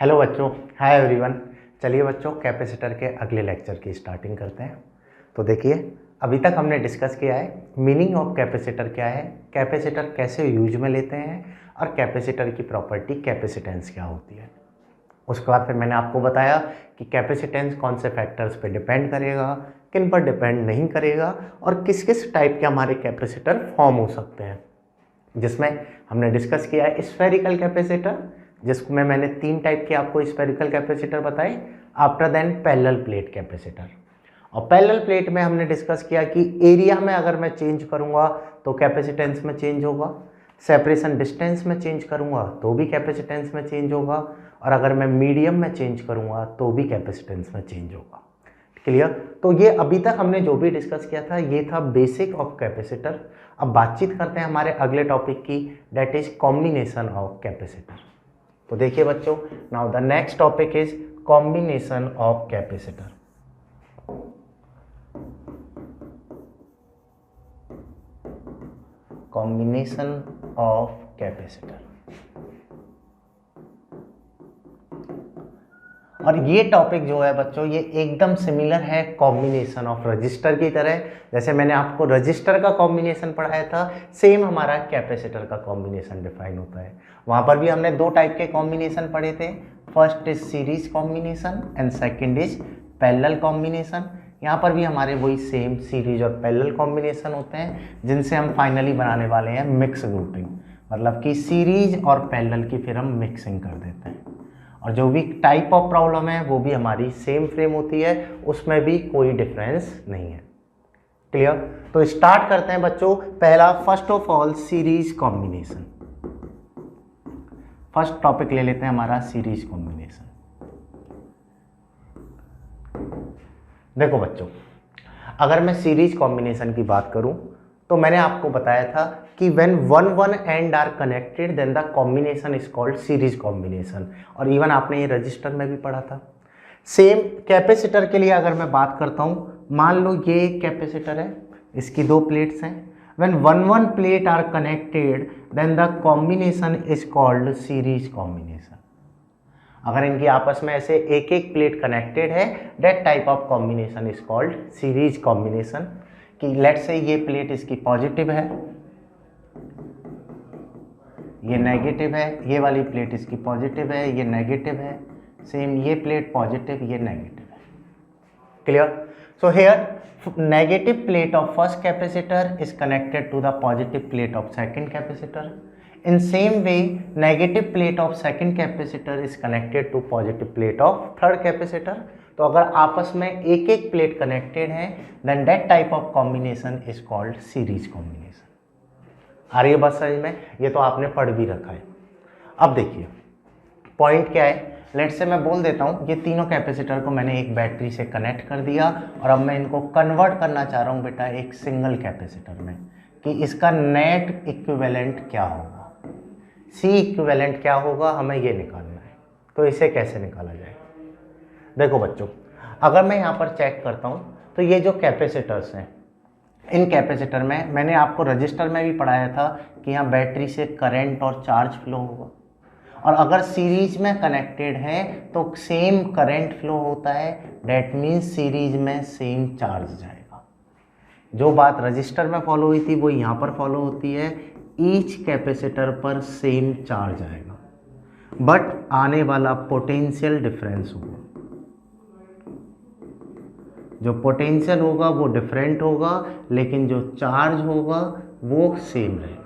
Hello बच्चों, hi everyone. चलिए बच्चों, कैपेसिटर के अगले लेक्चर की स्टार्टिंग करते हैं। तो देखिए, अभी तक हमने डिस्कस किया है मीनिंग ऑफ कैपेसिटर क्या है, कैपेसिटर कैसे यूज में लेते हैं और कैपेसिटर की प्रॉपर्टी कैपेसिटेंस क्या होती है। उसके बाद फिर मैंने आपको बताया कि कैपेसिटेंस कौन से फैक्टर्स पे डिपेंड करेगा, किन पर डिपेंड नहीं करेगा और किस किस टाइप के हमारे कैपेसिटर फॉर्म हो सकते हैं। जिसमें हमने डिस्कस किया है स्फेरिकल कैपेसिटर, जिसमें मैंने 3 टाइप के आपको स्फेरिकल कैपेसिटर बताए। After then parallel plate capacitor, और पैरेलल प्लेट में हमने डिस्कस किया कि एरिया में अगर मैं चेंज करूंगा तो कैपेसिटेंस में चेंज होगा, सेपरेशन डिस्टेंस में चेंज करूंगा तो भी कैपेसिटेंस में चेंज होगा, और अगर मैं मीडियम में चेंज करूंगा तो भी कैपेसिटेंस में चेंज होगा। क्लियर? तो ये अभी तक हमने जो भी डिस्कस किया था ये था बेसिक ऑफ कैपेसिटर। अब बातचीत करते हैं हमारे अगले टॉपिक की, that is combination of capacitor. तो देखिए बच्चों, now the next topic is combination of capacitor. Combination of capacitor, और ये टॉपिक जो है बच्चों ये एकदम सिमिलर है कॉम्बिनेशन ऑफ रजिस्टर की तरह। जैसे मैंने आपको रजिस्टर का कॉम्बिनेशन पढ़ाया था, सेम हमारा कैपेसिटर का कॉम्बिनेशन डिफाइन होता है। वहाँ पर भी हमने 2 टाइप के कॉम्बिनेशन पढ़े थे, first is series combination and second is parallel combination. यहाँ पर भी हमारे वही सेम सीरीज और पैरेलल कॉम्बिनेशन होते हैं, जिनसे हम फाइनली बनाने वाले हैं मिक्स ग्रुपिंग, मतलब कि सीरीज और पैरेलल की फिर हम मिक्सिंग कर देते हैं। और जो भी टाइप ऑफ प्रॉब्लम है वो भी हमारी सेम फ्रेम होती है, उसमें भी कोई डिफरेंस नहीं है। क्लियर? तो स्टार्ट करते हैं बच्चों। पहला, first of all series combination. First topic ले लेते हैं हमारा सीरीज कॉम्बिनेशन। देखो बच्चों, अगर मैं सीरीज कॉम्बिनेशन की बात करूं तो मैंने आपको बताया था कि when one end are connected then the combination is called series combination, और इवन आपने ये रजिस्टर में भी पढ़ा था। सेम कैपेसिटर के लिए अगर मैं बात करता हूँ, मान लो ये कैपेसिटर है, इसकी 2 प्लेट्स हैं। when one plate are connected then the combination is called series combination। अगर इनकी आपस में ऐसे एक एक प्लेट कनेक्टेड है, that type of combination is called series combination। कि लेट्स से ये प्लेट इसकी पॉजिटिव है, ये नेगेटिव है, ये वाली प्लेट इसकी पॉजिटिव है, ये नेगेटिव है, सेम ये प्लेट पॉजिटिव, ये नेगेटिव है। Clear? So here negative plate of first capacitor is connected to the positive plate of second capacitor. In same way negative plate of second capacitor is connected to positive plate of third capacitor. तो अगर आपस में एक एक plate connected है then that type of combination is called series combination. आ रही है बात समझ में? ये तो आपने पढ़ भी रखा है। अब देखिए पॉइंट क्या है। लेट्स से मैं बोल देता हूँ ये तीनों कैपेसिटर को मैंने एक बैटरी से कनेक्ट कर दिया, और अब मैं इनको कन्वर्ट करना चाह रहा हूँ बेटा एक सिंगल कैपेसिटर में, कि इसका नेट इक्विवेलेंट क्या होगा, सी इक्विवेलेंट क्या होगा, हमें ये निकालना है। तो इसे कैसे निकाला जाए? देखो बच्चों, अगर मैं यहाँ पर चेक करता हूँ तो ये जो कैपेसिटर्स हैं, इन कैपेसिटर में मैंने आपको रजिस्टर में भी पढ़ाया था कि यहाँ बैटरी से करंट और चार्ज फ्लो होगा, और अगर सीरीज में कनेक्टेड है तो सेम करंट फ्लो होता है, डेट मीन्स सीरीज में सेम चार्ज जाएगा। जो बात रजिस्टर में फॉलो हुई थी वो यहाँ पर फॉलो होती है, ईच कैपेसिटर पर सेम चार्ज आएगा, बट आने वाला पोटेंशियल डिफरेंस होगा। जो पोटेंशियल होगा वो डिफरेंट होगा, लेकिन जो चार्ज होगा वो सेम रहेगा।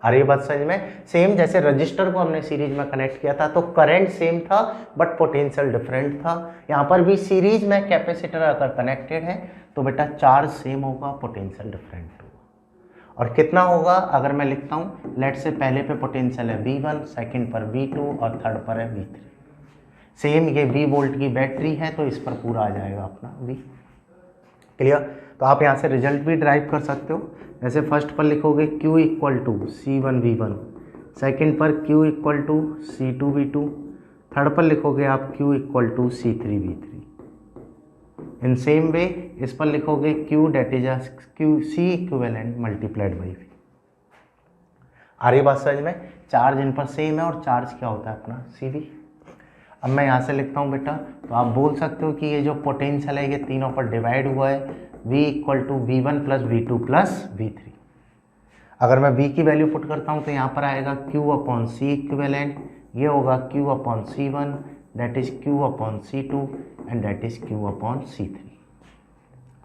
अरे बात समझ में? सेम जैसे रजिस्टर को हमने सीरीज में कनेक्ट किया था तो करंट सेम था बट पोटेंशियल डिफरेंट था। यहाँ पर भी सीरीज में कैपेसिटर अगर कनेक्टेड है तो बेटा चार्ज सेम होगा, पोटेंशियल डिफरेंट होगा। और कितना होगा अगर मैं लिखता हूँ, लेट से पहले पे पोटेंशियल है V1, सेकंड पर V2 और थर्ड पर है V3। सेम ये 20 वोल्ट की बैटरी है तो इस पर पूरा आ जाएगा अपना V। क्लियर? तो आप यहाँ से रिजल्ट भी ड्राइव कर सकते हो। जैसे फर्स्ट पर लिखोगे Q equal to C1V1, second पर Q equal to C2V2, third पर लिखोगे आप Q equal to C3V3। In same way इस पर लिखोगे Q that is C equivalent multiplied by V। आ रही बात समझ में? चार्ज इन पर सेम है और चार्ज क्या होता है अपना CV। अब मैं यहाँ से लिखता हूँ बेटा, तो आप बोल सकते हो कि ये जो पोटेंशियल है ये तीनों पर डिवाइड हुआ है, V equal to V1 plus V2 plus V3। अगर मैं V की वैल्यू पुट करता हूँ तो यहाँ पर आएगा Q अपॉन सी इक्विवेलेंट, ये होगा Q upon C1, that is Q upon C2 and that is Q upon C3।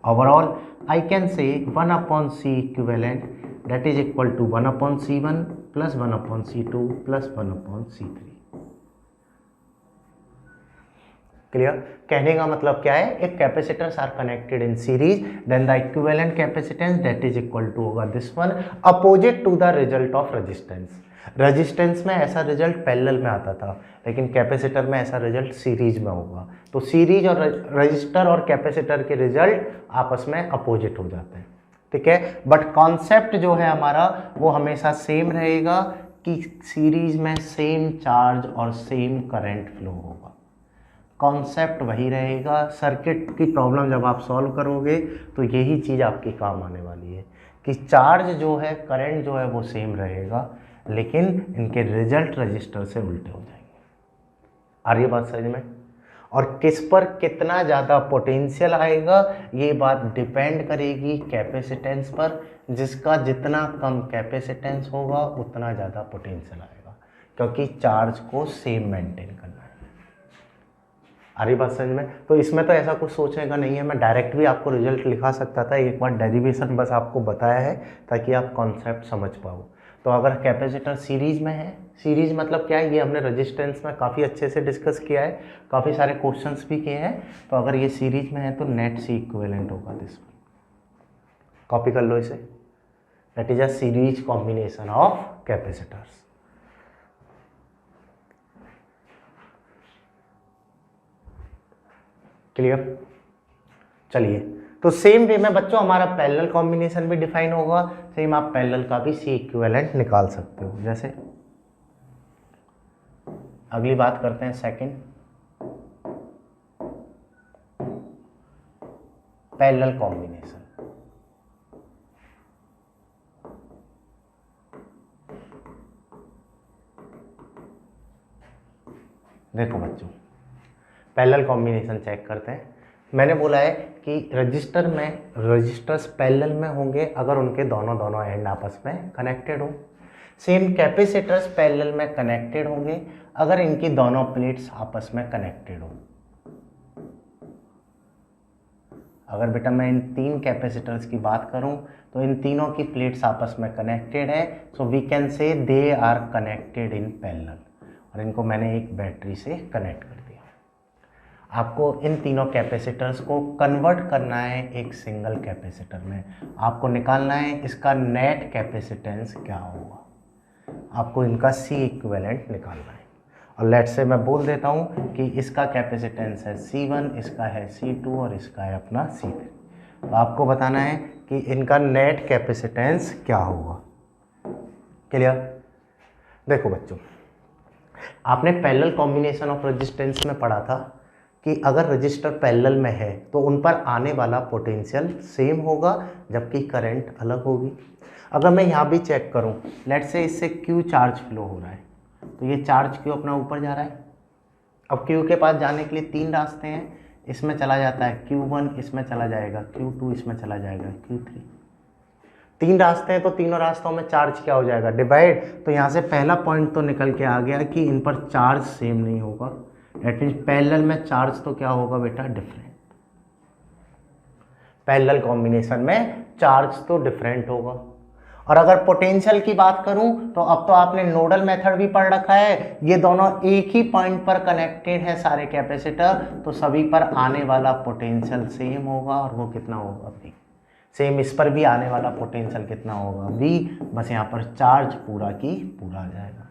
Overall, I can say 1 upon C equivalent that is equal to 1 upon C1 plus 1 upon C2 plus 1 upon C3। Clear? कहने का मतलब क्या है, एक capacitors are connected in series then the equivalent capacitance that is equal to होगा this one opposite to the result of resistance. Resistance में ऐसा result parallel में आता था, लेकिन कैपेसिटर में ऐसा रिजल्ट सीरीज में होगा। तो सीरीज और रजिस्टर और कैपेसिटर के रिजल्ट आपस में अपोजिट हो जाते हैं, ठीक है। बट कॉन्सेप्ट जो है हमारा वो हमेशा सेम रहेगा कि सीरीज में सेम चार्ज और सेम करंट फ्लो होगा। कॉन्सेप्ट वही रहेगा। सर्किट की प्रॉब्लम जब आप सॉल्व करोगे तो यही चीज़ आपकी काम आने वाली है कि चार्ज जो है, करंट जो है वो सेम रहेगा, लेकिन इनके रिजल्ट रजिस्टर से उल्टे हो जाएंगे। आ रही है बात समझ में? और किस पर कितना ज़्यादा पोटेंशियल आएगा ये बात डिपेंड करेगी कैपेसिटेंस पर। जिसका जितना कम कैपेसिटेंस होगा उतना ज़्यादा पोटेंशियल आएगा, क्योंकि चार्ज को सेम मेंटेन करना है। आ रही बात समझ में? तो इसमें तो ऐसा कुछ सोचने का नहीं है, मैं डायरेक्ट भी आपको रिजल्ट लिखा सकता था, एक बार डेरिवेशन बस आपको बताया है ताकि आप कॉन्सेप्ट समझ पाओ। तो अगर कैपेसिटर सीरीज में है, सीरीज मतलब क्या है, ये हमने रेजिस्टेंस में काफ़ी अच्छे से डिस्कस किया है, काफ़ी सारे क्वेश्चंस भी किए हैं। तो अगर ये सीरीज में है तो नेट सी इक्विवेलेंट होगा दिस वन। कॉपी कर लो इसे, that is a series combination of capacitors. Clear? चलिए, तो सेम वे में बच्चों हमारा पैरेलल कॉम्बिनेशन भी डिफाइन होगा। सेम आप पैरेलल का भी सी इक्विवेलेंट निकाल सकते हो। जैसे अगली बात करते हैं सेकंड, पैरेलल कॉम्बिनेशन। देखो बच्चों, पैरेलल कॉम्बिनेशन चेक करते हैं। मैंने बोला है कि रजिस्टर में रजिस्टर्स पैरेलल में होंगे अगर उनके दोनों एंड आपस में कनेक्टेड हो। सेम कैपेसिटर्स पैरेलल में कनेक्टेड होंगे अगर इनकी दोनों प्लेट्स आपस में कनेक्टेड हो। अगर बेटा मैं इन तीन कैपेसिटर्स की बात करूं तो इन तीनों की प्लेट्स आपस में कनेक्टेड है, सो we can say they are connected in parallel. और इनको मैंने एक बैटरी से कनेक्ट कर दिया। आपको इन तीनों कैपेसिटर्स को कन्वर्ट करना है एक सिंगल कैपेसिटर में। आपको निकालना है इसका नेट कैपेसिटेंस क्या होगा, आपको इनका सी इक्विवेलेंट निकालना है। और लेट से मैं बोल देता हूँ कि इसका कैपेसिटेंस है C1, इसका है C2 और इसका है अपना C3। तो आपको बताना है कि इनका नेट कैपेसिटेंस क्या होगा। क्लियर? देखो बच्चों, आपने पैरेलल कॉम्बिनेशन ऑफ रेजिस्टेंस में पढ़ा था कि अगर रजिस्टर पैरेलल में है तो उन पर आने वाला पोटेंशियल सेम होगा जबकि करंट अलग होगी। अगर मैं यहाँ भी चेक करूँ, लेट से इससे Q चार्ज फ्लो हो रहा है, तो ये चार्ज Q अपना ऊपर जा रहा है। अब Q के पास जाने के लिए तीन रास्ते हैं, इसमें चला जाता है Q1, इसमें चला जाएगा Q2, इसमें चला जाएगा Q3। तीन रास्ते हैं तो तीनों रास्तों में चार्ज क्या हो जाएगा, डिवाइड। तो यहाँ से पहला पॉइंट तो निकल के आ गया कि इन पर चार्ज सेम नहीं होगा। दैट मीन्स पैरेलल में चार्ज तो क्या होगा बेटा, डिफरेंट। पैरेलल कॉम्बिनेशन में चार्ज तो डिफरेंट होगा। और अगर पोटेंशियल की बात करूं तो अब तो आपने नोडल मेथड भी पढ़ रखा है, ये दोनों एक ही पॉइंट पर कनेक्टेड है सारे कैपेसिटर, तो सभी पर आने वाला पोटेंशियल सेम होगा। और वो कितना होगा, V। सेम इस पर भी आने वाला पोटेंशियल कितना होगा, V। बस यहाँ पर चार्ज पूरा की पूरा आ जाएगा।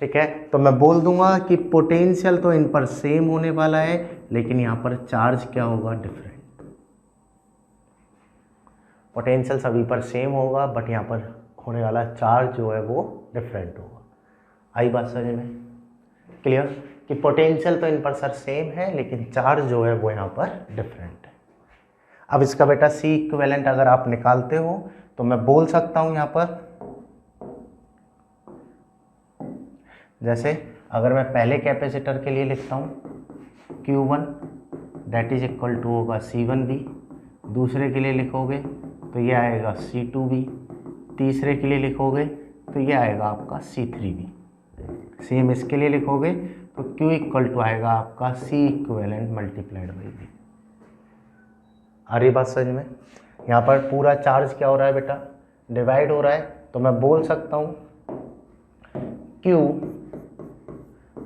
ठीक है, तो मैं बोल दूंगा कि पोटेंशियल तो इन पर सेम होने वाला है, लेकिन यहाँ पर चार्ज क्या होगा, डिफरेंट। पोटेंशियल सभी पर सेम होगा बट यहाँ पर होने वाला चार्ज जो है वो डिफरेंट होगा। आई बात समझ में? क्लियर? कि पोटेंशियल तो इन पर सर सेम है लेकिन चार्ज जो है वो यहाँ पर डिफरेंट है। अब इसका बेटा सी इक्विवेलेंट अगर आप निकालते हो तो मैं बोल सकता हूँ यहाँ पर जैसे अगर मैं पहले कैपेसिटर के लिए लिखता हूँ Q1 that is equal to होगा C1V, दूसरे के लिए लिखोगे तो ये आएगा C2V, तीसरे के लिए लिखोगे तो ये आएगा आपका C3V, सेम इसके लिए लिखोगे तो Q इक्वल टू आएगा आपका C equivalent multiplied by V। आ रही बात समझ में? यहाँ पर पूरा चार्ज क्या हो रहा है बेटा, डिवाइड हो रहा है, तो मैं बोल सकता हूँ Q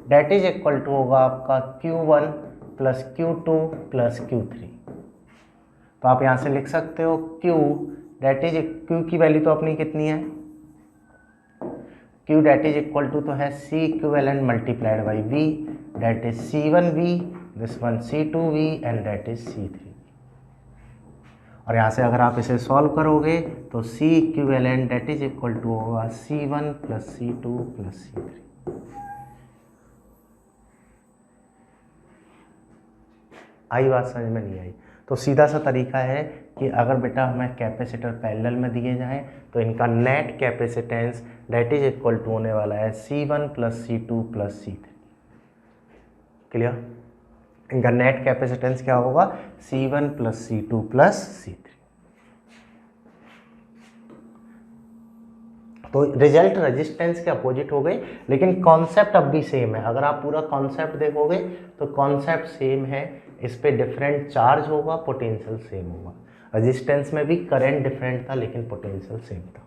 that is equal to होगा आपका Q1 plus Q2 plus Q3। तो आप यहाँ से लिख सकते हो Q डेट इज, Q की वैल्यू तो अपनी कितनी है, Q that is equal to तो है C equivalent multiplied by V, that is C1V, this one C2V and that is C3। और यहाँ से अगर आप इसे सॉल्व करोगे तो C equivalent that is equal to होगा C1 plus C2 plus C3। आई बात समझ में? नहीं आई? तो सीधा सा तरीका है कि अगर बेटा हमें कैपेसिटर पैरेलल में दिए जाएं तो इनका net capacitance that is equal to होने वाला है C1 plus C2 plus C3। Clear? इनका नेट कैपेसिटेंस क्या होगा, C1 plus C2 plus C3। तो रिजल्ट रेजिस्टेंस के अपोजिट हो गई, लेकिन कॉन्सेप्ट अब भी सेम है। अगर आप पूरा कॉन्सेप्ट देखोगे तो कॉन्सेप्ट सेम है, इस पे डिफरेंट चार्ज होगा, पोटेंशियल सेम होगा। रेजिस्टेंस में भी करंट डिफरेंट था लेकिन पोटेंशियल सेम था।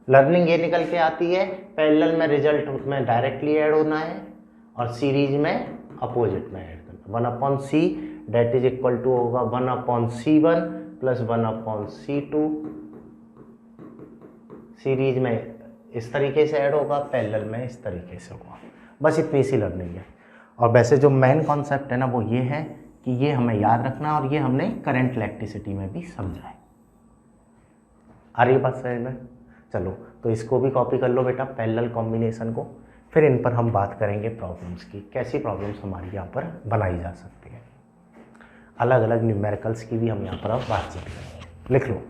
लर्निंग ये निकल के आती है, पैरेलल में रिजल्ट में डायरेक्टली ऐड होना है और सीरीज में अपोजिट में ऐड करना। 1/C date is equal to होगा 1/C1 प्लस 1/C2। सीरीज में इस तरीके से ऐड होगा, पैरेलल में इस तरीके से होगा। बस इतनी सी लर्निंग है। और वैसे जो मेन कॉन्सेप्ट है ना वो ये है कि ये हमें याद रखना, और ये हमने करंट इलेक्ट्रिसिटी में भी समझा है। आ रही बात समझ में? चलो तो इसको भी कॉपी कर लो बेटा, पैरेलल कॉम्बिनेशन को। फिर इन पर हम बात करेंगे प्रॉब्लम्स की, कैसी प्रॉब्लम्स हमारी यहाँ पर बनाई जा सकती है। अलग अलग न्यूमेरिकल्स की भी हम यहाँ पर अब बातचीत करेंगे। लिख लो।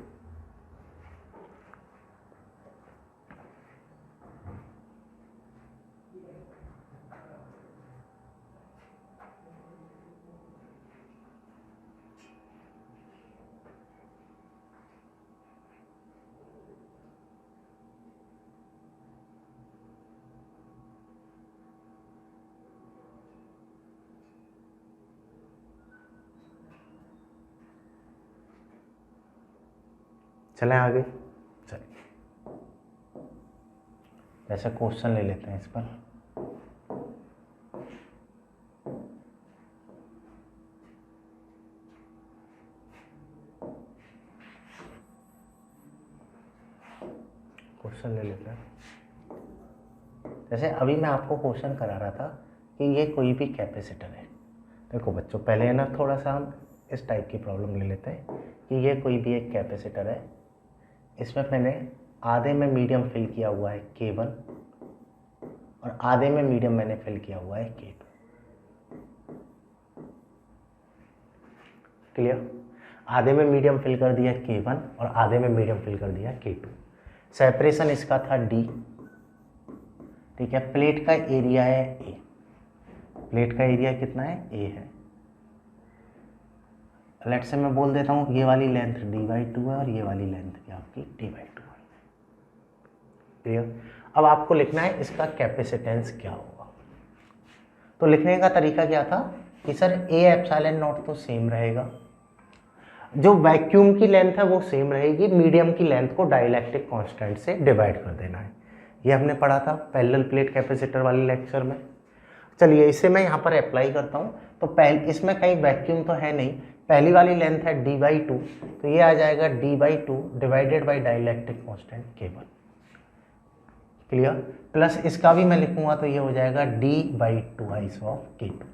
चलें आगे। चलिए ऐसा क्वेश्चन ले लेते हैं इस पर। क्वेश्चन ले लेते हैं। जैसे अभी मैं आपको क्वेश्चन करा रहा था कि ये कोई भी कैपेसिटर है। देखो बच्चों, पहले है ना थोड़ा सा हम इस टाइप की प्रॉब्लम ले लेते हैं कि ये कोई भी एक कैपेसिटर है। इसमें मैंने आधे में मीडियम फिल किया हुआ है K1 और आधे में मीडियम मैंने फिल किया हुआ है K2। क्लियर? आधे में मीडियम फिल कर दिया K1 और आधे में मीडियम फिल कर दिया K2। सेपरेशन इसका था D। ठीक है, प्लेट का एरिया है A। प्लेट का एरिया कितना है? A है। लेट से मैं बोल देता हूँ ये वाली लेंथ D/2 है और ये वाली लेंथ क्या आपकी D/2 है। क्लियर? अब आपको लिखना है इसका कैपेसिटेंस क्या होगा। तो लिखने का तरीका क्या था कि सर A एप्सिलॉन नॉट तो सेम रहेगा, जो वैक्यूम की लेंथ है वो सेम रहेगी, मीडियम की लेंथ को डाइलेक्ट्रिक कांस्टेंट से डिवाइड कर देना है। ये हमने पढ़ा था पैरेलल प्लेट कैपेसिटर वाले लेक्चर में। चलिए इसे मैं यहाँ पर अप्लाई करता हूँ। तो इसमें कहीं वैक्यूम तो है नहीं, पहली वाली लेंथ है D/2, तो ये आ जाएगा D/2 divided by dielectric constant K1। Clear? Plus इसका भी मैं लिखूंगा तो ये हो जाएगा D/2 ऑफ K2।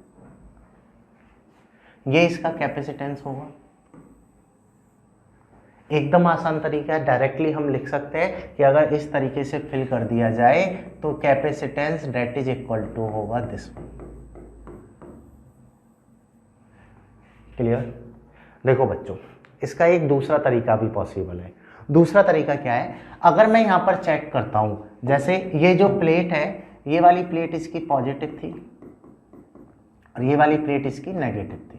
ये इसका कैपेसिटेंस होगा। एकदम आसान तरीका है, डायरेक्टली हम लिख सकते हैं कि अगर इस तरीके से फिल कर दिया जाए तो capacitance that is equal to होगा दिस। क्लियर? देखो बच्चों, इसका एक दूसरा तरीका भी पॉसिबल है। दूसरा तरीका क्या है, अगर मैं यहाँ पर चेक करता हूँ, जैसे ये जो प्लेट है ये वाली प्लेट इसकी पॉजिटिव थी और ये वाली प्लेट इसकी नेगेटिव थी।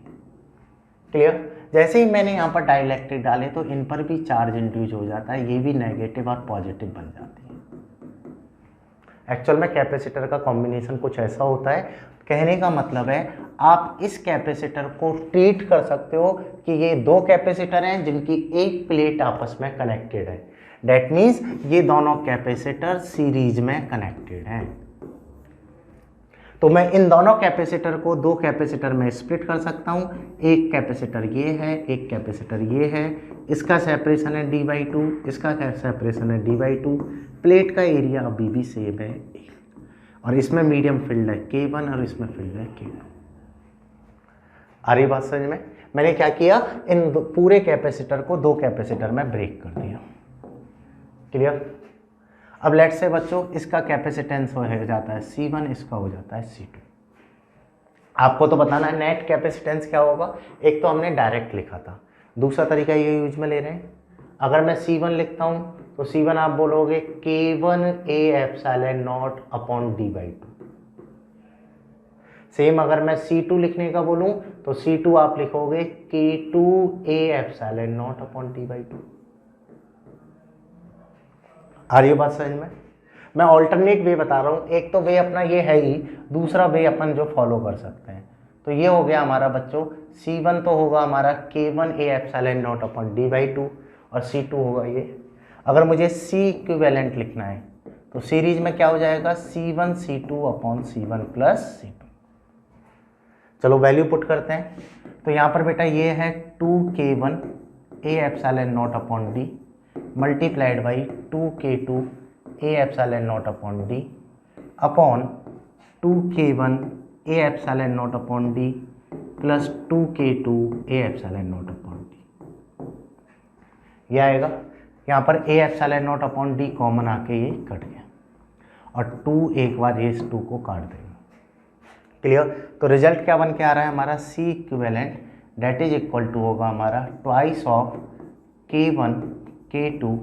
क्लियर? जैसे ही मैंने यहाँ पर डाइलेक्ट्रिक डाले तो इन पर भी चार्ज इंड्यूस हो जाता है, ये भी नेगेटिव और पॉजिटिव बन जाती है। एक्चुअल में कैपेसिटर का कॉम्बिनेशन कुछ ऐसा होता है। कहने का मतलब है आप इस कैपेसिटर को ट्रीट कर सकते हो कि ये दो कैपेसिटर हैं जिनकी एक प्लेट आपस में कनेक्टेड है। दैट मीन्स ये दोनों कैपेसिटर सीरीज में कनेक्टेड हैं। तो मैं इन दोनों कैपेसिटर को दो कैपेसिटर में स्प्लिट कर सकता हूँ। एक कैपेसिटर ये है, एक कैपेसिटर ये है। इसका सेपरेशन है d/2, इसका सेपरेशन है d/2। प्लेट का एरिया अभी भी सेम है और इसमें मीडियम फील्ड है K1 और इसमें फील्ड है K2। आ रही बात समझ में? मैंने क्या किया, इन पूरे कैपेसिटर को दो कैपेसिटर में ब्रेक कर दिया। क्लियर? अब लेट से बच्चों इसका कैपेसिटेंस हो जाता है C1, इसका हो जाता है C2। आपको तो बताना है नेट कैपेसिटेंस क्या होगा। एक तो हमने डायरेक्ट लिखा था, दूसरा तरीका ये यूज में ले रहे हैं। अगर मैं C1 लिखता हूँ तो C1 आप बोलोगे K1A/0/d/2। सेम अगर मैं C2 लिखने का बोलूँ तो C2 आप लिखोगे K2A/0/d/2। आ रही है बात समझ में? मैं ऑल्टरनेट वे बता रहा हूँ। एक तो वे अपना ये है ही, दूसरा वे अपन जो फॉलो कर सकते हैं। तो ये हो गया हमारा बच्चों C1 तो होगा हमारा K1A/0/d/2 और C2 होगा ये। अगर मुझे C इक्विवेलेंट लिखना है तो सीरीज में क्या हो जाएगा C1 C2/C1 प्लस C2। चलो वैल्यू पुट करते हैं। तो यहाँ पर बेटा ये है 2K1A/0/d multiplied by 2K2A/0/d upon 2K1A/0/d plus 2K2A/0/d। यह आएगा। यहाँ पर A/0/d कॉमन आके ये कट गया और 2 एक बार ये इस 2 को काट देंगे। क्लियर? तो रिजल्ट क्या बन के आ रहा है हमारा C equivalent that is equal to होगा हमारा twice of K1 K2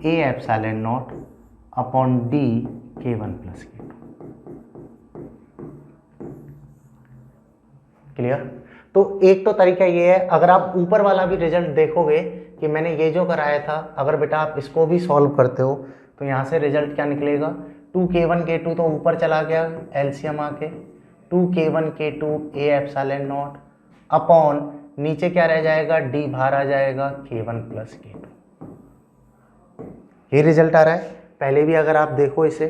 A/0/d K1 plus K2। Clear? तो एक तो तरीका ये है, अगर आप ऊपर वाला भी रिजल्ट देखोगे कि मैंने ये जो कराया था, अगर बेटा आप इसको भी सॉल्व करते हो तो यहाँ से रिजल्ट क्या निकलेगा 2K1 K2 तो ऊपर चला गया एलसीएम आके 2K1 K2 A/0 अपॉन नीचे क्या रह जाएगा d बाहर आ जाएगा K1 प्लस K2। ये रिजल्ट आ रहा है। पहले भी अगर आप देखो इसे,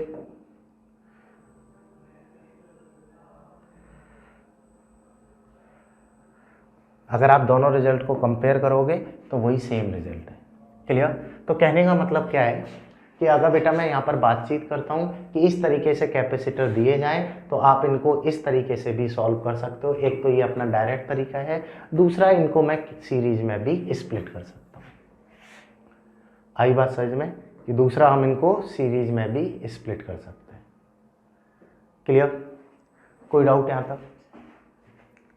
अगर आप दोनों रिजल्ट को कंपेयर करोगे तो वही सेम रिजल्ट है। क्लियर? तो कहने का मतलब क्या है कि अगर बेटा मैं यहाँ पर बातचीत करता हूँ कि इस तरीके से कैपेसिटर दिए जाएं तो आप इनको इस तरीके से भी सॉल्व कर सकते हो। एक तो ये अपना डायरेक्ट तरीका है, दूसरा इनको मैं सीरीज में भी स्प्लिट कर सकता हूँ। आई बात समझ में कि दूसरा हम इनको सीरीज में भी स्प्लिट कर सकते हैं। क्लियर? कोई डाउट यहाँ तक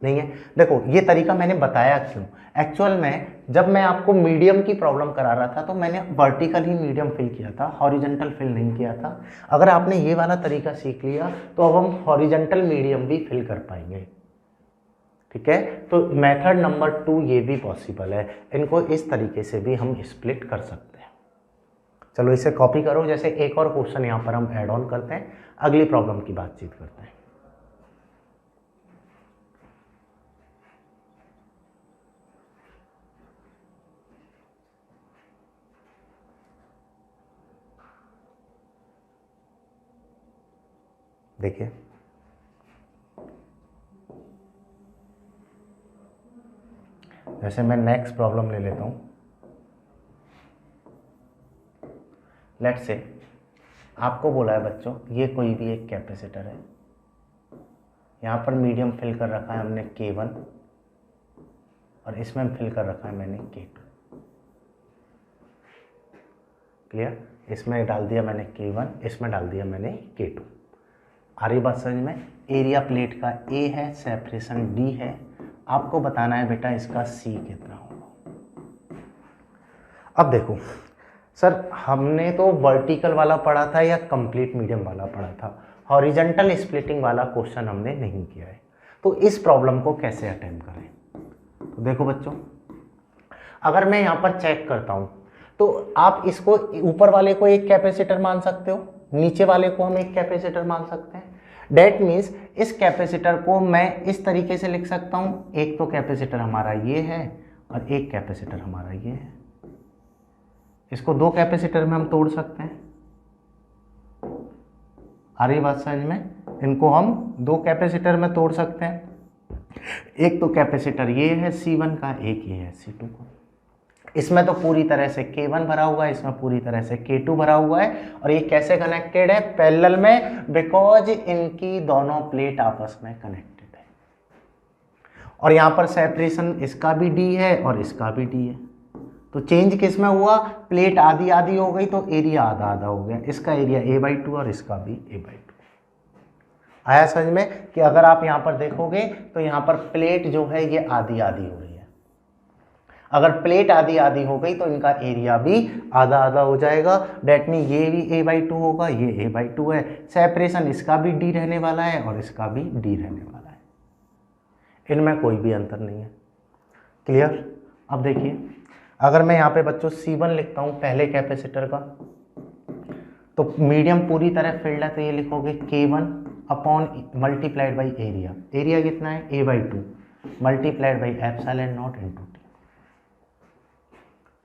नहीं है? देखो ये तरीका मैंने बताया क्यों। एक्चुअल में जब मैं आपको मीडियम की प्रॉब्लम करा रहा था तो मैंने वर्टिकल ही मीडियम फिल किया था, हॉरिजॉन्टल फिल नहीं किया था। अगर आपने ये वाला तरीका सीख लिया तो अब हम हॉरिजॉन्टल मीडियम भी फिल कर पाएंगे। ठीक है? तो मेथड नंबर 2 ये भी पॉसिबल है, इनको इस तरीके से भी हम स्प्लिट कर सकते हैं। चलो इसे कॉपी करो। जैसे एक और क्वेश्चन यहाँ पर हम ऐड ऑन करते हैं, अगली प्रॉब्लम की बातचीत करते हैं। देखिए जैसे मैं नेक्स्ट प्रॉब्लम ले लेता हूँ। लेट्स से आपको बोला है बच्चों ये कोई भी एक कैपेसिटर है, यहाँ पर मीडियम फिल कर रखा है हमने K1 और इसमें फिल कर रखा है मैंने K2। क्लियर? इसमें डाल दिया मैंने K1, इसमें डाल दिया मैंने K2। आ रही बात समझ में? एरिया प्लेट का A है, सेपरेशन D है। आपको बताना है बेटा इसका C कितना होगा। अब देखो सर हमने तो वर्टिकल वाला पढ़ा था या कंप्लीट मीडियम वाला पढ़ा था। हॉरिजॉन्टल स्प्लिटिंग वाला क्वेश्चन हमने नहीं किया है। तो इस प्रॉब्लम को कैसे अटेम्प्ट करें? तो देखो बच्चों, अगर मैं यहाँ पर चेक करता हूँ तो आप इसको ऊपर वाले को एक कैपेसिटर मान सकते हो, नीचे वाले को हम एक कैपेसिटर मान सकते हैं। डेट मीन्स इस कैपेसिटर को मैं इस तरीके से लिख सकता हूँ, एक तो कैपेसिटर हमारा ये है और एक कैपेसिटर हमारा ये है। इसको दो कैपेसिटर में हम तोड़ सकते हैं। आ रही बात समझ में? इनको हम दो कैपेसिटर में तोड़ सकते हैं। एक तो कैपेसिटर ये है C1 का, एक ये है C2 का। इसमें तो पूरी तरह से K1 भरा हुआ है, इसमें पूरी तरह से K2 भरा हुआ है। और ये कैसे कनेक्टेड है? पैरेलल में, बिकॉज इनकी दोनों प्लेट आपस में कनेक्टेड है। और यहाँ पर सेपरेशन इसका भी D है और इसका भी D है। तो चेंज किस में हुआ? प्लेट आधी आधी हो गई तो एरिया आधा आधा हो गया। इसका एरिया A/2 और इसका भी A/2। आया समझ में कि अगर आप यहाँ पर देखोगे तो यहाँ पर प्लेट जो है ये आधी आधी हो रही है। अगर प्लेट आधी आधी हो गई तो इनका एरिया भी आधा आधा हो जाएगा। डेट मीन ये भी A/2 होगा, ये A/2 है। सेपरेशन इसका भी D रहने वाला है और इसका भी D रहने वाला है। इनमें कोई भी अंतर नहीं है। क्लियर? अब देखिए, अगर मैं यहाँ पे बच्चों C1 लिखता हूँ पहले कैपेसिटर का, तो मीडियम पूरी तरह फिल्ड है तो ये लिखोगे K1 upon multiplied by area. Area कितना है? A/2 multiplied by epsilon not into T।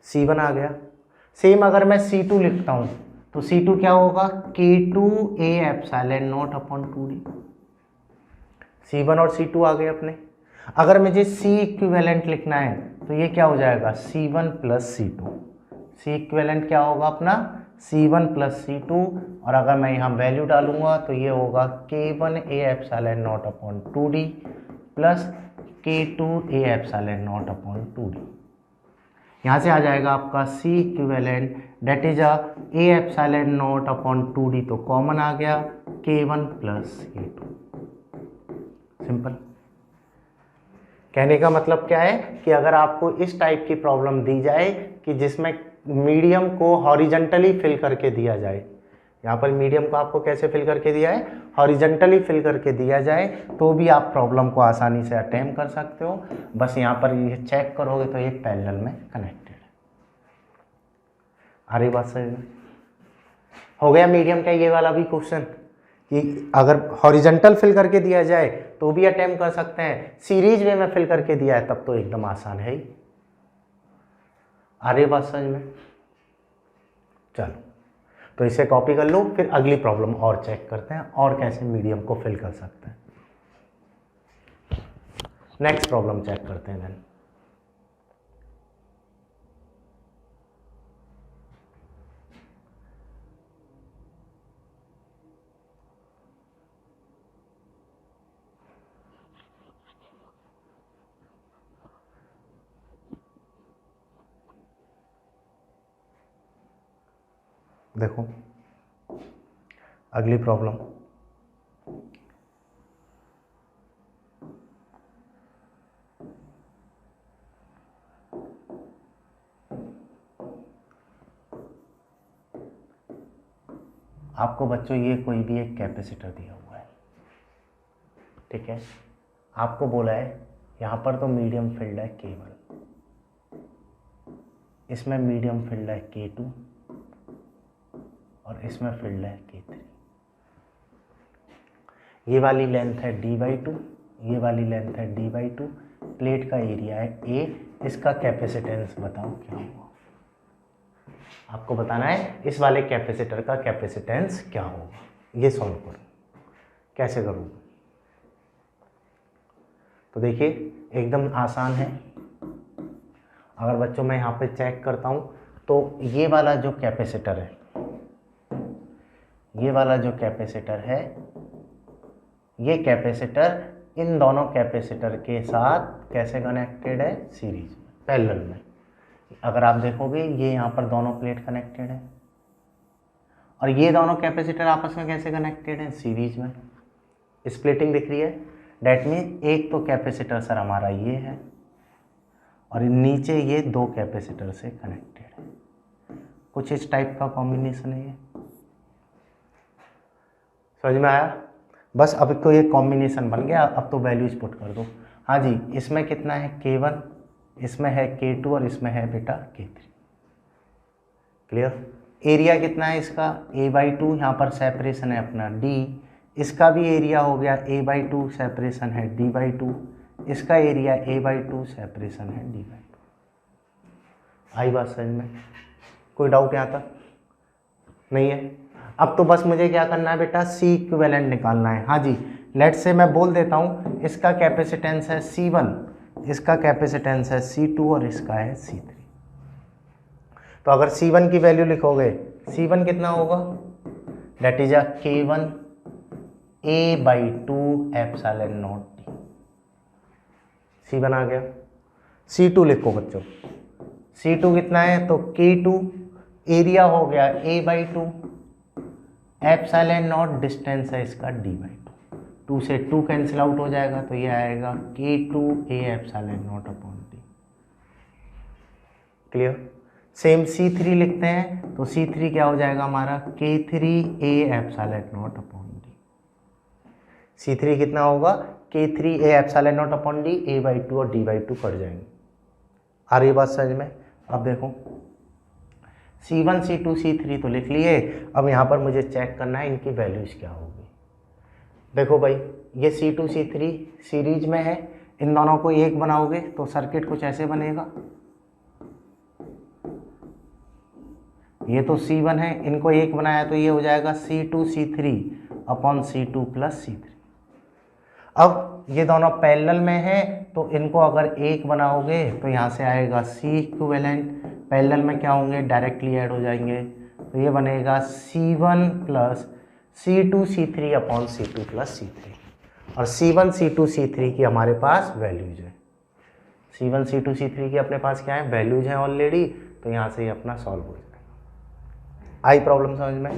C1 आ गया। सेम अगर मैं C2 लिखता हूँ तो C2 क्या होगा? K2 A epsilon not upon 2D। C1 और C2 आ गए अपने। अगर मुझे C इक्विवेलेंट लिखना है तो ये क्या हो जाएगा? C1 plus C2। C equivalent क्या होगा अपना? C1 plus C2। और अगर मैं यहाँ वैल्यू डालूंगा तो ये होगा K1 A epsilon not upon 2D प्लस K2 A epsilon not upon 2D। यहाँ से आ जाएगा आपका C equivalent, that is A epsilon not upon 2D, तो कॉमन आ गया K1 प्लस K2। सिंपल। कहने का मतलब क्या है कि अगर आपको इस टाइप की प्रॉब्लम दी जाए कि जिसमें मीडियम को हॉरिजॉन्टली फिल करके दिया जाए, यहाँ पर मीडियम को आपको कैसे फिल करके दिया है? हॉरिजॉन्टली फिल करके दिया जाए, तो भी आप प्रॉब्लम को आसानी से अटेम्प्ट कर सकते हो। बस यहाँ पर ये चेक करोगे तो ये पैरेलल में कनेक्टेड है। आ रही बात सही में? हो गया मीडियम का ये वाला भी क्वेश्चन कि अगर हॉरिजॉन्टल फिल करके दिया जाए तो भी अटेम्प्ट कर सकते हैं, सीरीज वे में फिल करके दिया है तब तो एकदम आसान है ही। आ रही बात समझ में? चलो, तो इसे कॉपी कर लो, फिर अगली प्रॉब्लम और चेक करते हैं और कैसे मीडियम को फिल कर सकते हैं। नेक्स्ट प्रॉब्लम चेक करते हैं देन। देखो अगली प्रॉब्लम, आपको बच्चों ये कोई भी एक कैपेसिटर दिया हुआ है, ठीक है। आपको बोला है यहाँ पर तो मीडियम फील्ड है K1, इसमें मीडियम फील्ड है K2 और इसमें फील्ड है K3। ये वाली लेंथ है D/2, ये वाली लेंथ है D/2। प्लेट का एरिया है A। इसका कैपेसिटेंस बताओ क्या होगा? आपको बताना है इस वाले कैपेसिटर का कैपेसिटेंस क्या होगा। ये सॉल्व करो, कैसे करूँ? तो देखिए एकदम आसान है। अगर बच्चों मैं यहाँ पे चेक करता हूँ तो ये वाला जो कैपेसिटर है, ये वाला जो कैपेसिटर है, ये कैपेसिटर इन दोनों कैपेसिटर के साथ कैसे कनेक्टेड है? सीरीज में, पैरेलल में। अगर आप देखोगे ये यहाँ पर दोनों प्लेट कनेक्टेड है और ये दोनों कैपेसिटर आपस में कैसे कनेक्टेड है? सीरीज में। स्प्लिटिंग दिख रही है, डेट मीन एक तो कैपेसिटर सर हमारा ये है और नीचे ये दो कैपेसिटर से कनेक्टेड है। कुछ इस टाइप का कॉम्बिनेशन है ये। समझ में आया? बस अब तो ये कॉम्बिनेशन बन गया, अब तो वैल्यूज पुट कर दो। हाँ जी, इसमें कितना है K1, इसमें है K2 और इसमें है बेटा K3। क्लियर? एरिया कितना है इसका A/2, यहाँ पर सेपरेशन है अपना D, इसका भी एरिया हो गया A/2, सेपरेशन है D/2, इसका एरिया A/2, सेपरेशन है D/2। आई बात समझ में? कोई डाउट यहाँ तक नहीं है? अब तो बस मुझे क्या करना है बेटा, C इक्विवेलेंट निकालना है। हाँ जी, लेट से मैं बोल देता हूँ, इसका कैपेसिटेंस है C1, इसका कैपेसिटेंस है C2 और इसका है C3। तो अगर C1 की वैल्यू लिखोगे, C1 कितना होगा, that is a K1 A/2 epsilon not D। C1 आ गया। C2 लिखो बच्चों, C2 कितना है, तो K2 एरिया हो गया A/2, एप्सिलॉन नॉट डिस्टेंस है इसका D/2, 2 से 2 कैंसिल आउट हो जाएगा, तो ये आएगा K2 A epsilon not upon D। Clear? Same C3 लिखते हैं, तो C3 क्या हो जाएगा हमारा, K3 A epsilon not upon D। C3 कितना होगा, K3 A epsilon not upon D, A/2 और D/2 कट जाएंगे। आ रही बात समझ में? अब देखो C1 C2 C3 तो लिख लिए, अब यहाँ पर मुझे चेक करना है इनकी वैल्यूज क्या होगी। देखो भाई, ये C2 C3 सीरीज में है, इन दोनों को एक बनाओगे तो सर्किट कुछ ऐसे बनेगा। ये तो C1 है, इनको एक बनाया तो ये हो जाएगा C2 C3 upon C2 plus C3। अब ये दोनों पैरेलल में है, तो इनको अगर एक बनाओगे तो यहाँ से आएगा C इक्विवेलेंट, पैरेलल में क्या होंगे, डायरेक्टली ऐड हो जाएंगे, तो ये बनेगा C1 plus C2 C3 upon C2 plus C3। और C1 C2 C3 की हमारे पास वैल्यूज है, C1 C2 C3 की अपने पास क्या है, वैल्यूज हैं ऑलरेडी, तो यहाँ से ये अपना सॉल्व हो जाएगा। आई प्रॉब्लम समझ में?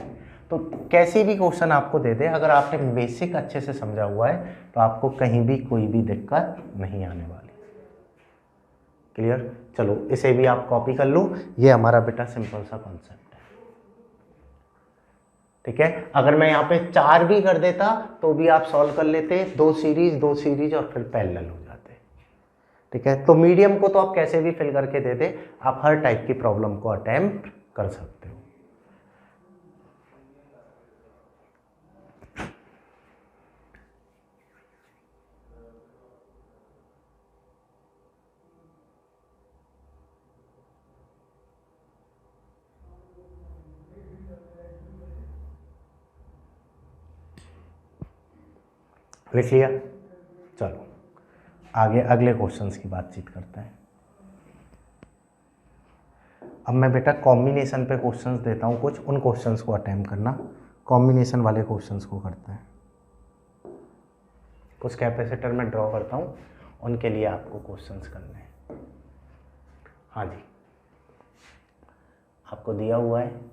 तो कैसी भी क्वेश्चन आपको दे दे, अगर आपने बेसिक अच्छे से समझा हुआ है तो आपको कहीं भी कोई भी दिक्कत नहीं आने वाली। क्लियर? चलो इसे भी आप कॉपी कर लो, ये हमारा बेटा सिंपल सा कॉन्सेप्ट है। ठीक है, अगर मैं यहाँ पे 4 भी कर देता तो भी आप सॉल्व कर लेते, 2 सीरीज और फिर पैरेलल हो जाते। ठीक है, तो मीडियम को तो आप कैसे भी फिल करके दे दे, आप हर टाइप की प्रॉब्लम को अटेम्प्ट कर सकते हो। लिख लिया? चलो आगे अगले क्वेश्चंस की बातचीत करते हैं। अब मैं बेटा कॉम्बिनेशन पे क्वेश्चंस देता हूँ कुछ, उन क्वेश्चंस को अटेम्प्ट करना। कॉम्बिनेशन वाले क्वेश्चंस को करते हैं। कुछ कैपेसिटर में ड्रॉ करता हूँ, उनके लिए आपको क्वेश्चंस करने हैं। हाँ जी, आपको दिया हुआ है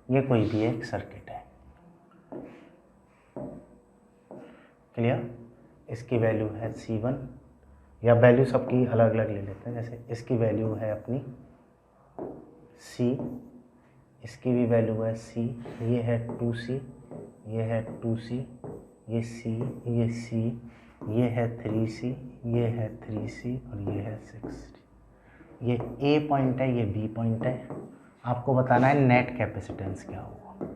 ये कोई भी एक सर्किट है। क्लियर? इसकी वैल्यू है C1, या वैल्यू सबकी अलग अलग ले लेते हैं। जैसे इसकी वैल्यू है अपनी C, इसकी भी वैल्यू है C, ये है 2C, ये है 2C, ये C, ये C, ये है 3C, ये है 3C और ये है 6C। ये A पॉइंट है, ये B पॉइंट है। आपको बताना है नेट कैपेसिटेंस क्या होगा।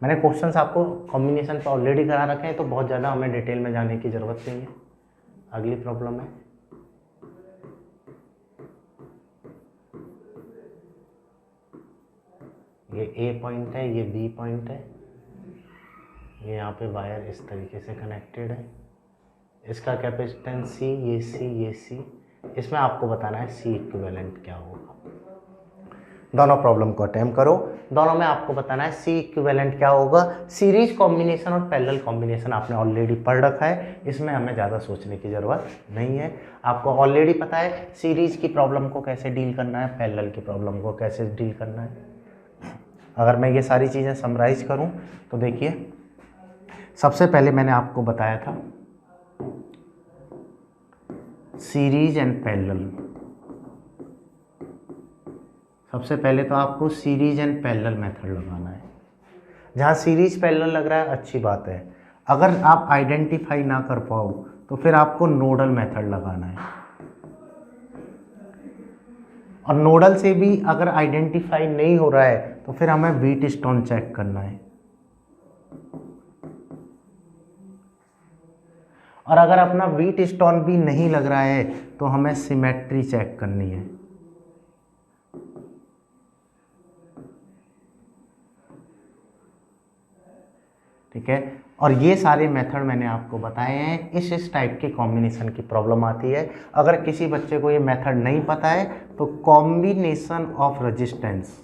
मैंने क्वेश्चंस आपको कॉम्बिनेशन पे ऑलरेडी करा रखे हैं, तो बहुत ज़्यादा हमें डिटेल में जाने की ज़रूरत नहीं है। अगली प्रॉब्लम है, ये A पॉइंट है, ये B पॉइंट है, ये यहाँ पे वायर इस तरीके से कनेक्टेड है। इसका कैपेसिटेंस C, ये C, ये C। इसमें आपको बताना है C इक्विवेलेंट क्या होगा। दोनों प्रॉब्लम को अटेम्प्ट करो। दोनों में आपको बताना है सी इक्विवेलेंट क्या होगा। सीरीज कॉम्बिनेशन और पैरेलल कॉम्बिनेशन आपने ऑलरेडी पढ़ रखा है, इसमें हमें ज़्यादा सोचने की ज़रूरत नहीं है। आपको ऑलरेडी पता है सीरीज की प्रॉब्लम को कैसे डील करना है, पैरेलल की प्रॉब्लम को कैसे डील करना है। अगर मैं ये सारी चीज़ें समराइज करूँ तो देखिए, सबसे पहले मैंने आपको बताया था सीरीज एंड पैरेलल। सबसे पहले तो आपको सीरीज एंड पैरेलल मेथड लगाना है। जहाँ सीरीज पैरेलल लग रहा है अच्छी बात है, अगर आप आइडेंटिफाई ना कर पाओ तो फिर आपको नोडल मेथड लगाना है, और नोडल से भी अगर आइडेंटिफाई नहीं हो रहा है तो फिर हमें व्हीटस्टोन चेक करना है, और अगर अपना व्हीटस्टोन भी नहीं लग रहा है तो हमें सिमेट्री चेक करनी है। ठीक है, और ये सारे मेथड मैंने आपको बताए हैं। इस टाइप के कॉम्बिनेशन की प्रॉब्लम आती है। अगर किसी बच्चे को ये मेथड नहीं पता है तो combination of resistance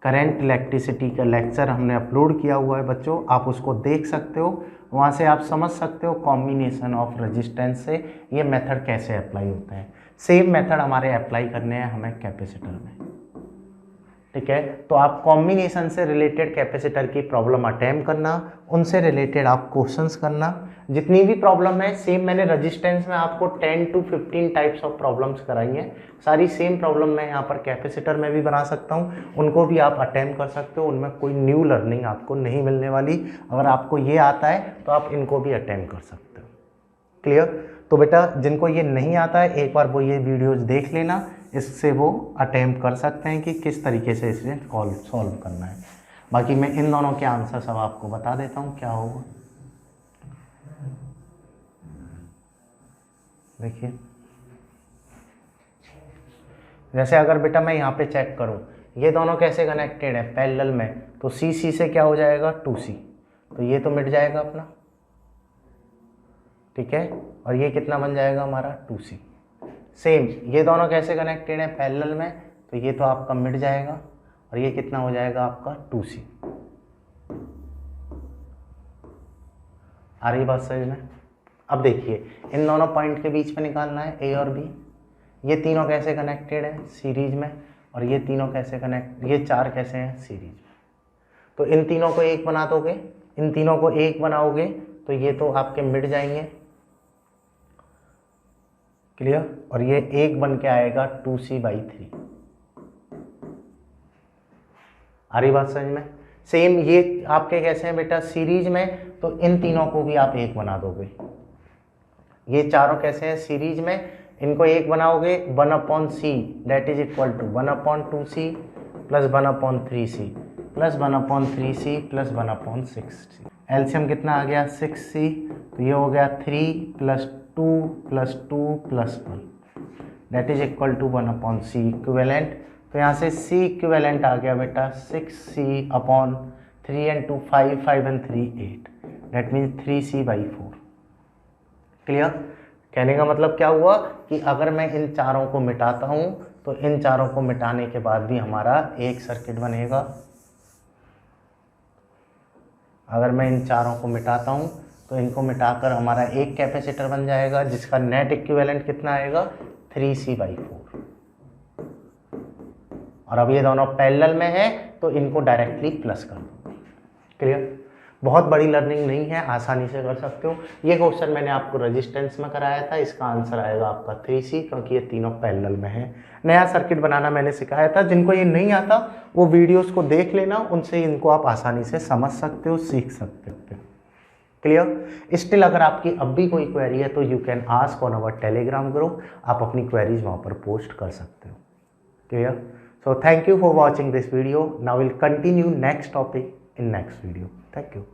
current electricity का लेक्चर हमने अपलोड किया हुआ है बच्चों, आप उसको देख सकते हो, वहाँ से आप समझ सकते हो कॉम्बिनेशन ऑफ रेजिस्टेंस से ये मेथड कैसे अप्लाई होते हैं। सेम मेथड हमारे अप्लाई करने हैं हमें कैपेसिटर में। ठीक है, तो आप कॉम्बिनेशन से रिलेटेड कैपेसिटर की प्रॉब्लम अटेम्प्ट करना, उनसे रिलेटेड आप क्वेश्चंस करना। जितनी भी प्रॉब्लम है सेम, मैंने रेजिस्टेंस में आपको 10 to 15 टाइप्स ऑफ प्रॉब्लम्स कराई हैं, सारी सेम प्रॉब्लम मैं यहाँ पर कैपेसिटर में भी बना सकता हूँ, उनको भी आप अटेम्प्ट कर सकते हो। उनमें कोई न्यू लर्निंग आपको नहीं मिलने वाली। अगर आपको ये आता है तो आप इनको भी अटेम्प्ट कर सकते हो। क्लियर? तो बेटा जिनको ये नहीं आता है एक बार वो ये वीडियोज़ देख लेना, इससे वो अटेम्प्ट कर सकते हैं कि किस तरीके से इसे सॉल्व करना है। बाकी मैं इन दोनों के आंसर सब आपको बता देता हूँ क्या होगा। देखिए, जैसे अगर बेटा मैं यहाँ पे चेक करूँ ये दोनों कैसे कनेक्टेड है पैरेलल में, तो सी से क्या हो जाएगा 2C, तो ये तो मिट जाएगा अपना। ठीक है, और ये कितना बन जाएगा हमारा 2C। सेम ये दोनों कैसे कनेक्टेड हैं पैरेलल में, तो ये तो आपका मिट जाएगा और ये कितना हो जाएगा आपका 2C। आ रही बात समझ में? अब देखिए इन दोनों पॉइंट के बीच में निकालना है A और B। ये तीनों कैसे कनेक्टेड हैं सीरीज में, और ये तीनों कैसे कनेक्ट, ये चार कैसे हैं सीरीज में। तो इन तीनों को एक बना दोगे, इन तीनों को एक बनाओगे तो ये तो आपके मिट जाएंगे। क्लियर? और ये एक बन के आएगा 2C/3। आ रही बात समझ में? सेम ये आपके कैसे हैं बेटा सीरीज में, तो इन तीनों को भी आप एक बना दोगे। ये चारों कैसे हैं सीरीज में, इनको एक बनाओगे 1/C that is equal to 1/2C plus 1/3C plus 1/3C plus 1/6C। LCM कितना आ गया 6C, तो ये हो गया 3 + 2 + 2 + 1 that is equal to 1/C equivalent. तो यहाँ से C इक्विवेलेंट आ गया बेटा 6C/3 and 2 5, 5 and 3 8 that means 3C/4। Clear? कहने का मतलब क्या हुआ कि अगर मैं इन चारों को मिटाता हूँ तो इन चारों को मिटाने के बाद भी हमारा एक सर्किट बनेगा। अगर मैं इन चारों को मिटाता हूँ तो इनको मिटाकर हमारा एक कैपेसिटर बन जाएगा जिसका नेट इक्विवेलेंट कितना आएगा 3C/4। और अब ये दोनों पैरेलल में है तो इनको डायरेक्टली प्लस कर दो। क्लियर? बहुत बड़ी लर्निंग नहीं है, आसानी से कर सकते हो। ये क्वेश्चन मैंने आपको रेजिस्टेंस में कराया था, इसका आंसर आएगा आपका 3C, क्योंकि ये तीनों पैरेलल में है। नया सर्किट बनाना मैंने सिखाया था, जिनको ये नहीं आता वो वीडियोस को देख लेना, उनसे इनको आप आसानी से समझ सकते हो, सीख सकते हो। क्लियर? स्टिल अगर आपकी अब भी कोई क्वेरी है तो you can ask on our Telegram group, आप अपनी क्वेरीज वहाँ पर पोस्ट कर सकते हो। Clear? So thank you for watching this video. Now we'll continue next topic in next video. Thank you.